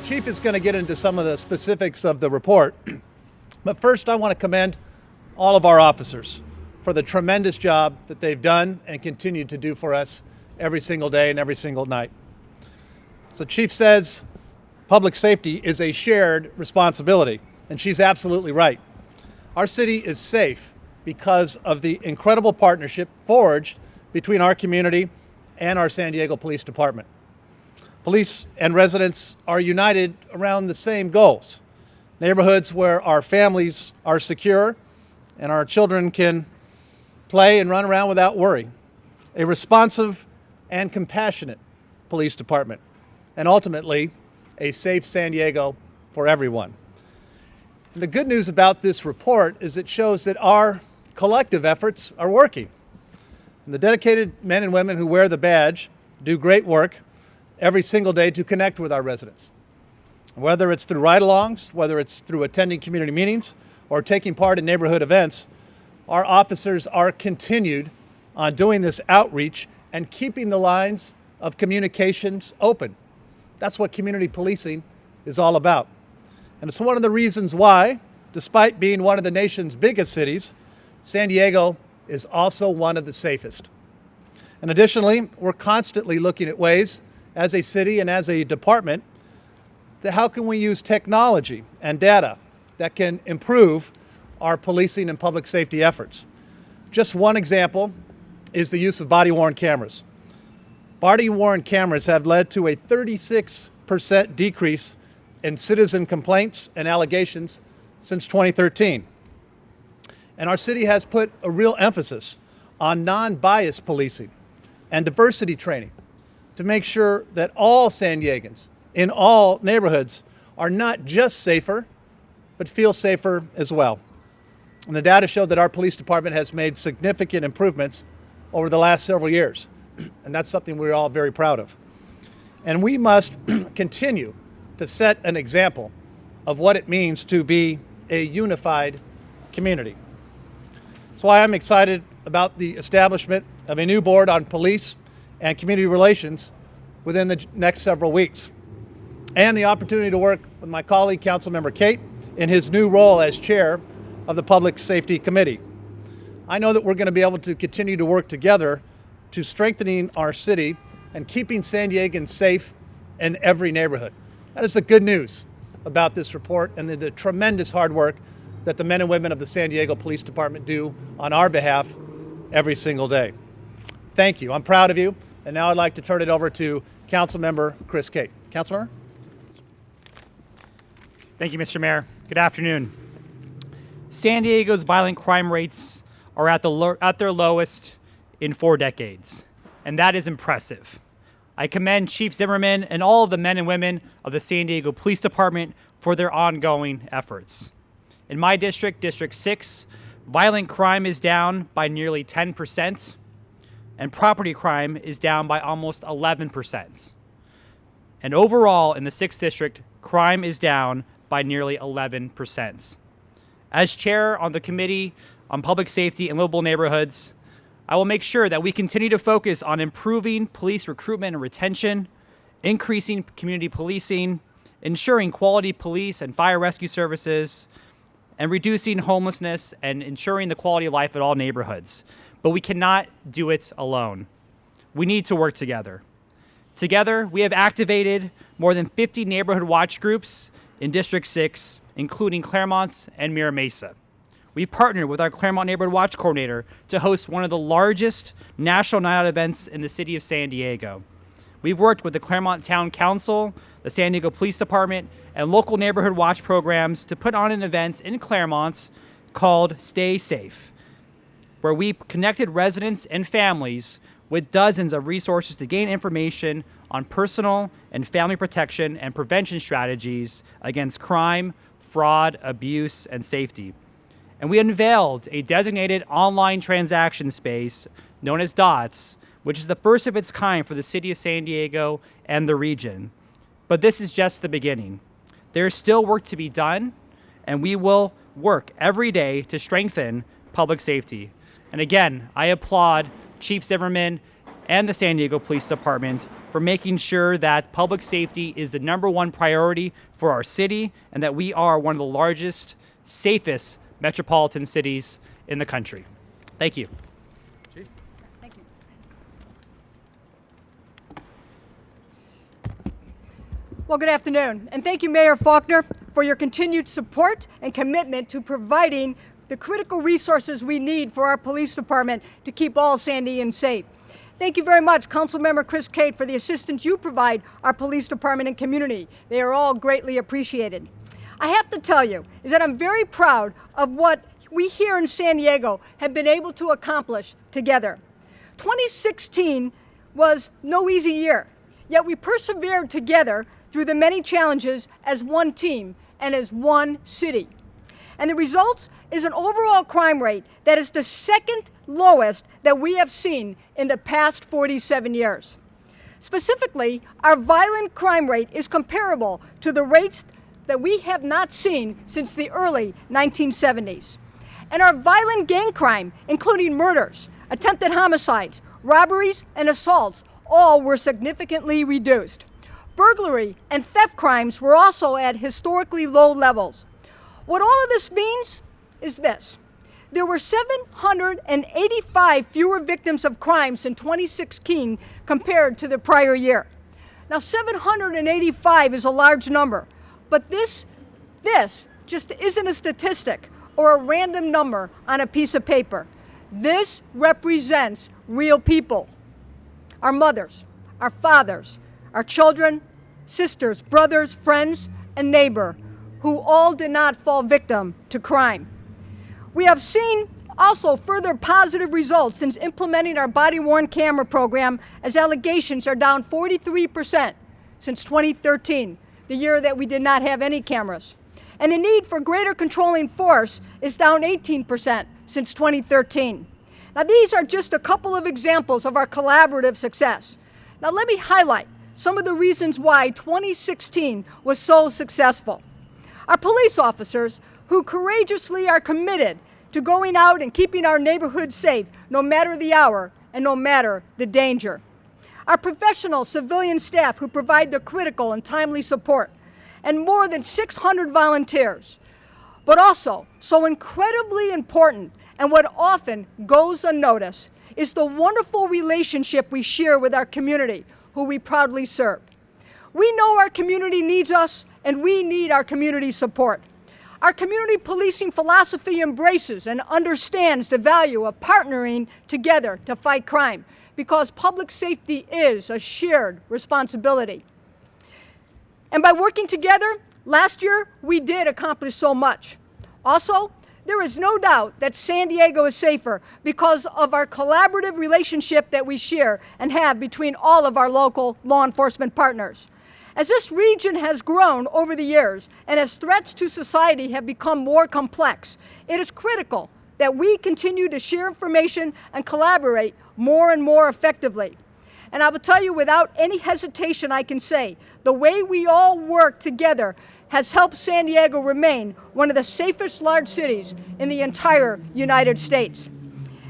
Chief is going to get into some of the specifics of the report, but first I want to commend all of our officers for the tremendous job that they've done and continue to do for us every single day and every single night. So Chief says public safety is a shared responsibility, and she's absolutely right. Our city is safe because of the incredible partnership forged between our community and our San Diego Police Department. Police and residents are united around the same goals: neighborhoods where our families are secure and our children can play and run around without worry, a responsive and compassionate police department, and ultimately a safe San Diego for everyone. And the good news about this report is it shows that our collective efforts are working. And the dedicated men and women who wear the badge do great work every single day to connect with our residents. Whether it's through ride-alongs, whether it's through attending community meetings, or taking part in neighborhood events, our officers are continued on doing this outreach and keeping the lines of communications open. That's what community policing is all about. And it's one of the reasons why, despite being one of the nation's biggest cities, San Diego is also one of the safest. And additionally, we're constantly looking at ways as a city and as a department that how can we use technology and data that can improve our policing and public safety efforts. Just one example is the use of body-worn cameras. Body-worn cameras have led to a 36% decrease in citizen complaints and allegations since 2013. And our city has put a real emphasis on non-biased policing and diversity training to make sure that all San Diegans in all neighborhoods are not just safer, but feel safer as well. And the data show that our police department has made significant improvements over the last several years. And that's something we're all very proud of. And we must continue to set an example of what it means to be a unified community. That's why I'm excited about the establishment of a new board on police and community relations within the next several weeks, and the opportunity to work with my colleague, Councilmember Kate, in his new role as chair of the Public Safety Committee. I know that we're going to be able to continue to work together to strengthening our city and keeping San Diegans safe in every neighborhood. That is the good news about this report and the tremendous hard work that the men and women of the San Diego Police Department do on our behalf every single day. Thank you. I'm proud of you. And now I'd like to turn it over to Councilmember Chris Kate. Councilmember? Thank you, Mr. Mayor. Good afternoon. San Diego's violent crime rates are at their lowest in 4 decades, and that is impressive. I commend Chief Zimmerman and all of the men and women of the San Diego Police Department for their ongoing efforts. In my district, District 6, violent crime is down by nearly 10%, and property crime is down by almost 11%. And overall, in the 6th District, crime is down by nearly 11%. As chair on the Committee on Public Safety and Livable Neighborhoods, I will make sure that we continue to focus on improving police recruitment and retention, increasing community policing, ensuring quality police and fire rescue services, and reducing homelessness and ensuring the quality of life at all neighborhoods. But we cannot do it alone. We need to work together. Together, we have activated more than 50 neighborhood watch groups in District 6, including Claremont and Mira Mesa. We partnered with our Claremont Neighborhood Watch Coordinator to host one of the largest national night out events in the city of San Diego. We've worked with the Claremont Town Council, the San Diego Police Department, and local neighborhood watch programs to put on an event in Claremont called Stay Safe, where we connected residents and families with dozens of resources to gain information on personal and family protection and prevention strategies against crime, fraud, abuse, and safety. And we unveiled a designated online transaction space known as DOTS, which is the first of its kind for the city of San Diego and the region. But this is just the beginning. There is still work to be done, and we will work every day to strengthen public safety. And again, I applaud Chief Zimmerman and the San Diego Police Department for making sure that public safety is the #1 priority for our city and that we are one of the largest, safest metropolitan cities in the country. Thank you. Thank you. Well, good afternoon, and thank you, Mayor Faulkner, for your continued support and commitment to providing the critical resources we need for our police department to keep all Sandians safe. Thank you very much, Councilmember Chris Cate, for the assistance you provide our police department and community. They are all greatly appreciated. I have to tell you is that I'm very proud of what we here in San Diego have been able to accomplish together. 2016 was no easy year, yet we persevered together through the many challenges as one team and as one city. And the result is an overall crime rate that is the second lowest that we have seen in the past 47 years. Specifically, our violent crime rate is comparable to the rates that we have not seen since the early 1970s. And our violent gang crime, including murders, attempted homicides, robberies, and assaults, all were significantly reduced. Burglary and theft crimes were also at historically low levels. What all of this means is this. There were 785 fewer victims of crimes in 2016 compared to the prior year. Now, 785 is a large number, but this just isn't a statistic or a random number on a piece of paper. This represents real people. Our mothers, our fathers, our children, sisters, brothers, friends, and neighbor, who all did not fall victim to crime. We have seen also further positive results since implementing our body-worn camera program, as allegations are down 43% since 2013, the year that we did not have any cameras. And the need for greater controlling force is down 18% since 2013. Now, these are just a couple of examples of our collaborative success. Now, let me highlight some of the reasons why 2016 was so successful. Our police officers, who courageously are committed to going out and keeping our neighborhoods safe, no matter the hour and no matter the danger. Our professional civilian staff, who provide the critical and timely support, and more than 600 volunteers. But also, so incredibly important, and what often goes unnoticed, is the wonderful relationship we share with our community, who we proudly serve. We know our community needs us, and we need our community support. Our community policing philosophy embraces and understands the value of partnering together to fight crime, because public safety is a shared responsibility. And by working together, last year we did accomplish so much. Also, there is no doubt that San Diego is safer because of our collaborative relationship that we share and have between all of our local law enforcement partners. As this region has grown over the years and as threats to society have become more complex, it is critical that we continue to share information and collaborate more and more effectively. And I will tell you without any hesitation, I can say, the way we all work together has helped San Diego remain one of the safest large cities in the entire United States.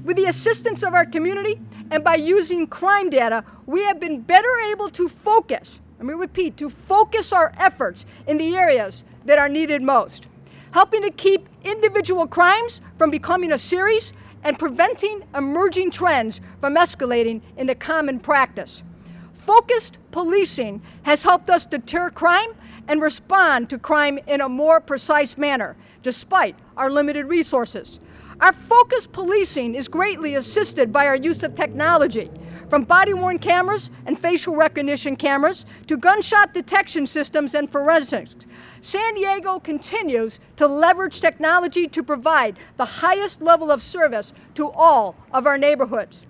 With the assistance of our community and by using crime data, we have been better able to focus, let me repeat, to focus our efforts in the areas that are needed most, helping to keep individual crimes from becoming a series and preventing emerging trends from escalating into common practice. Focused policing has helped us deter crime and respond to crime in a more precise manner, despite our limited resources. Our focused policing is greatly assisted by our use of technology, from body-worn cameras and facial recognition cameras to gunshot detection systems and forensics. San Diego continues to leverage technology to provide the highest level of service to all of our neighborhoods.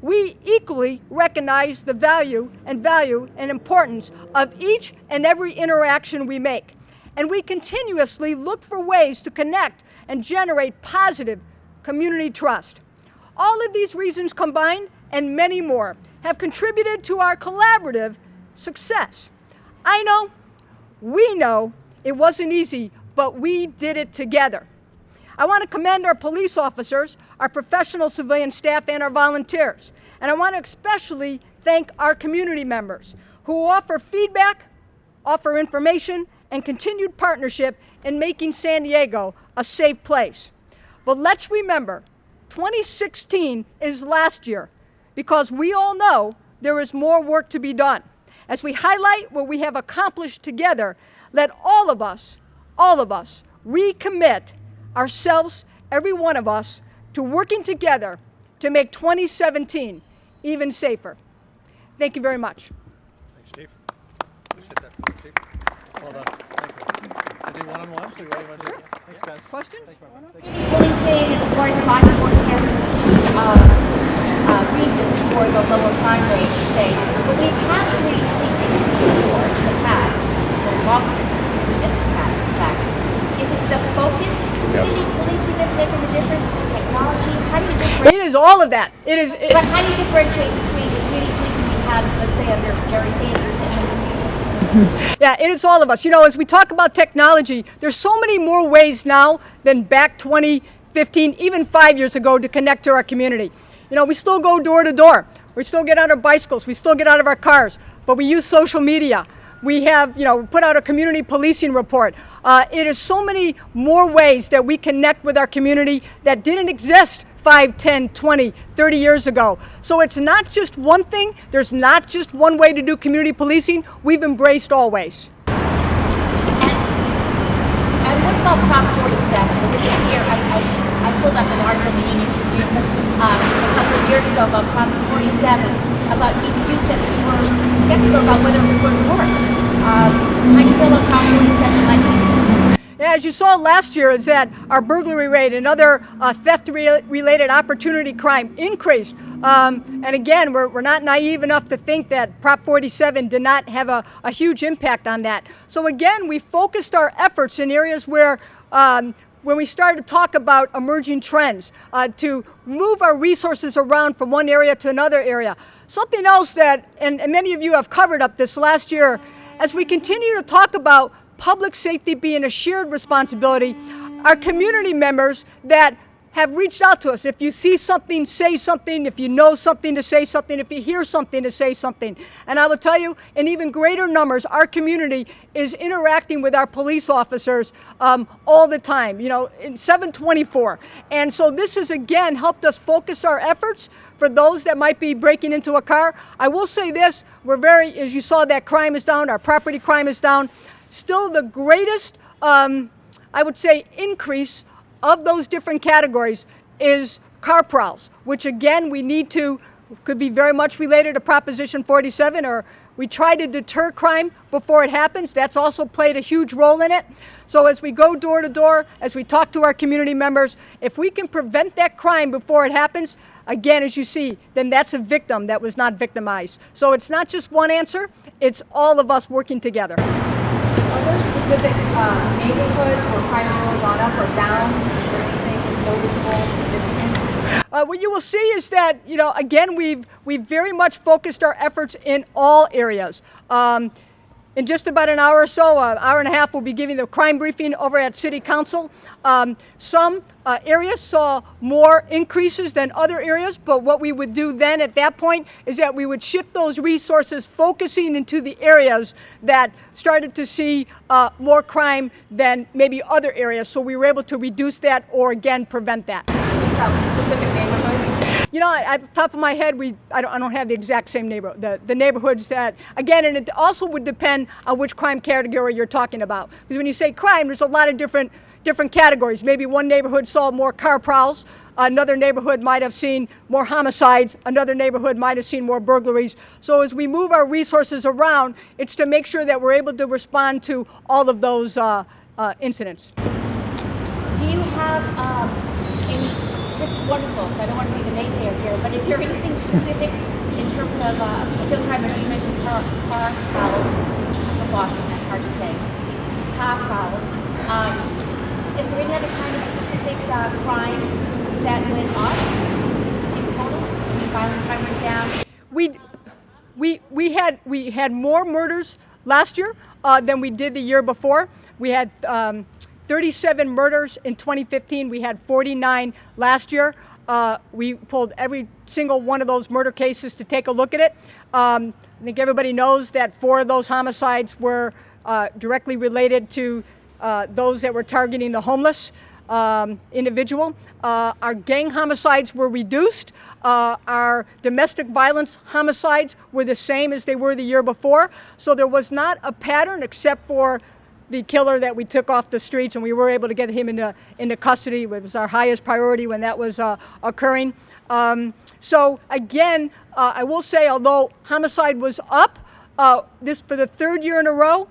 We equally recognize the value and importance of each and every interaction we make, and we continuously look for ways to connect and generate positive community trust. All of these reasons combined, and many more, have contributed to our collaborative success. I know, we know, it wasn't easy, but we did it together. I want to commend our police officers, our professional civilian staff, and our volunteers. And I want to especially thank our community members who offer feedback, offer information, and continued partnership in making San Diego a safe place. But let's remember, 2016 is last year, because we all know there is more work to be done. As we highlight what we have accomplished together, let all of us recommit ourselves, every one of us, to working together to make 2017 even safer. Thank you very much. Thanks, Chief. Appreciate that, Chief. Well done. Thank you. We'll do one-on-one, so you want to do it? Thanks, guys. Questions? Policing and the board of reasons for the lower crime rate to say, but we've had community policing before in the past, for longer than just the past, in fact. Is it the focused community policing that's making the difference, the technology? How do you differentiate? It is all of that. But how do you differentiate between the community policing we had, let's say, under Jerry Sanders and Yeah, it is all of us. You know, as we talk about technology, there's so many more ways now than back 2015, even 5 years ago, to connect to our community. You know, we still go door to door. We still get on our bicycles. We still get out of our cars. But we use social media. We have, put out a community policing report. It is so many more ways that we connect with our community that didn't exist 5, 10, 20, 30 years ago. So it's not just one thing. There's not just one way to do community policing. We've embraced all ways. And what about Prop 47? It was a year, I pulled up an article being interviewed a couple of years ago about Prop 47, about, you said that you were skeptical about whether it was going to work. How do you feel about Prop 47 like these? Yeah, as you saw last year, is that our burglary rate and other theft-related opportunity crime increased. And again, we're not naive enough to think that Prop 47 did not have a huge impact on that. So again, we focused our efforts in areas where when we started to talk about emerging trends, to move our resources around from one area to another area. Something else that, and many of you have covered up this last year, as we continue to talk about public safety being a shared responsibility, our community members that have reached out to us. If you see something, say something. If you know something, to say something. If you hear something, to say something. And I will tell you, in even greater numbers, our community is interacting with our police officers all the time, in 7/24. And so this has, again, helped us focus our efforts for those that might be breaking into a car. I will say this, as you saw, that crime is down, our property crime is down. Still the greatest, I would say, increase of those different categories is car prowls, which again could be very much related to Proposition 47, or we try to deter crime before it happens. That's also played a huge role in it. So as we go door to door, as we talk to our community members, if we can prevent that crime before it happens, again, as you see, then that's a victim that was not victimized. So it's not just one answer, it's all of us working together. Are there specific neighborhoods where crime has really gone up or down? Is there anything noticeable, significant? What you will see is that, again, we've very much focused our efforts in all areas. In just about an hour or so, an hour and a half, we'll be giving the crime briefing over at City Council. Some areas saw more increases than other areas, but what we would do then at that point is that we would shift those resources focusing into the areas that started to see more crime than maybe other areas, so we were able to reduce that or, again, prevent that. Can you tell specific neighborhoods? At the top of my head, I don't have the exact same neighborhood. The neighborhoods that, again, and it also would depend on which crime category you're talking about. Because when you say crime, there's a lot of different categories. Maybe one neighborhood saw more car prowls. Another neighborhood might have seen more homicides. Another neighborhood might have seen more burglaries. So as we move our resources around, it's to make sure that we're able to respond to all of those incidents. Do you have this is wonderful, so I don't want to be the naysayer here, but is there anything specific in terms of a particular crime? I know you mentioned car prowls from Boston, that's hard to say. Car prowls. Is there any other kind of specific crime that went up in total? I mean, violent crime went down? We had more murders last year than we did the year before. We had 37 murders in 2015. We had 49 last year. We pulled every single one of those murder cases to take a look at it. I think everybody knows that 4 of those homicides were directly related to those that were targeting the homeless individual. Our gang homicides were reduced. Our domestic violence homicides were the same as they were the year before. So there was not a pattern except for the killer that we took off the streets, and we were able to get him into custody. It was our highest priority when that was occurring. So again, I will say, although homicide was up, this for the 3rd year in a row,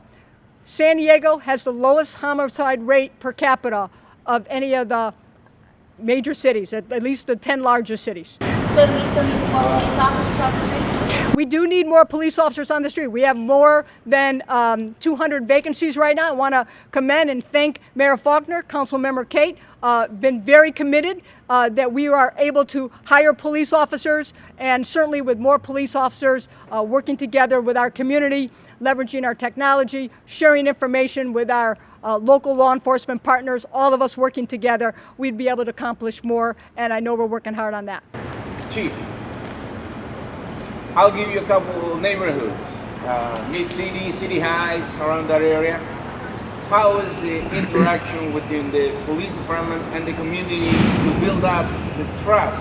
San Diego has the lowest homicide rate per capita of any of the major cities, at least the 10 largest cities. So do we still need more police officers on the streets? We do need more police officers on the street. We have more than 200 vacancies right now. I want to commend and thank Mayor Faulkner, Councilmember Kate, been very committed that we are able to hire police officers, and certainly with more police officers working together with our community, leveraging our technology, sharing information with our local law enforcement partners, all of us working together, we'd be able to accomplish more, and I know we're working hard on that. Chief, I'll give you a couple of neighborhoods, Mid-City, City Heights, around that area. How is the interaction within the police department and the community to build up the trust,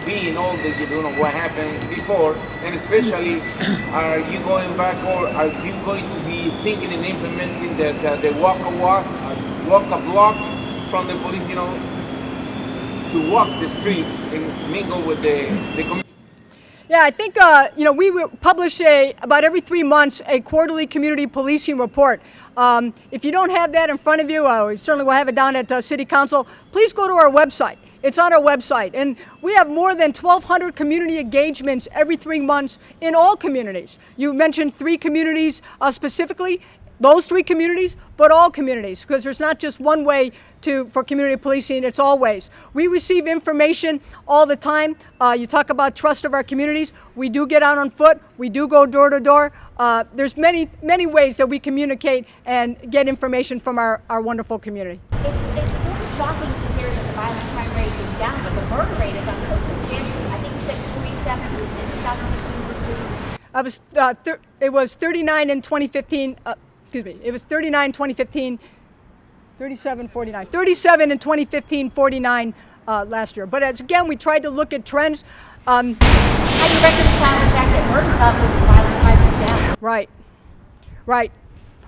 being all the, you know, what happened before, and especially, are you going back, or are you going to be thinking and implementing the walk a block from the police, you know, to walk the street and mingle with the community? Yeah, I think, we publish about every 3 months a quarterly community policing report. If you don't have that in front of you, we certainly will have it down at City Council. Please go to our website. It's on our website. And we have more than 1,200 community engagements every 3 months in all communities. You mentioned 3 communities specifically. Those 3 communities, but all communities, because there's not just one way for community policing, it's all ways. We receive information all the time. You talk about trust of our communities. We do get out on foot. We do go door to door. There's many ways that we communicate and get information from our wonderful community. It's sort of shocking to hear that the violent crime rate is down, but the murder rate is up so substantially. I think you said 47 in 2016 versus... It was 39 in 2015. It was 39 in 2015, 37, 49. 37 in 2015, 49 last year. But again, we tried to look at trends. How do you reconcile the fact that murder's up and violent crime is down? Right.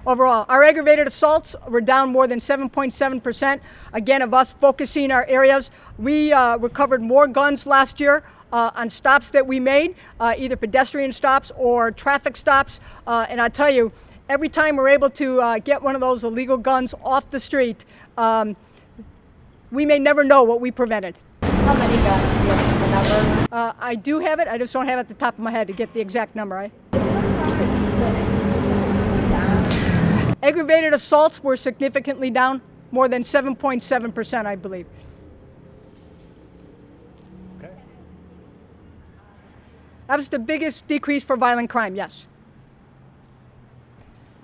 Overall, our aggravated assaults were down more than 7.7%. Again, of us focusing our areas. We recovered more guns last year on stops that we made, either pedestrian stops or traffic stops. And I tell you, every time we're able to get one of those illegal guns off the street, we may never know what we prevented. How many guns? Do you have the number? I do have it. I just don't have it at the top of my head to get the exact number. Aggravated assaults were significantly down, more than 7.7%, I believe. Okay. That was the biggest decrease for violent crime, yes.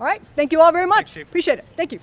All right. Thank you all very much. Thanks, Chief. Appreciate it. Thank you.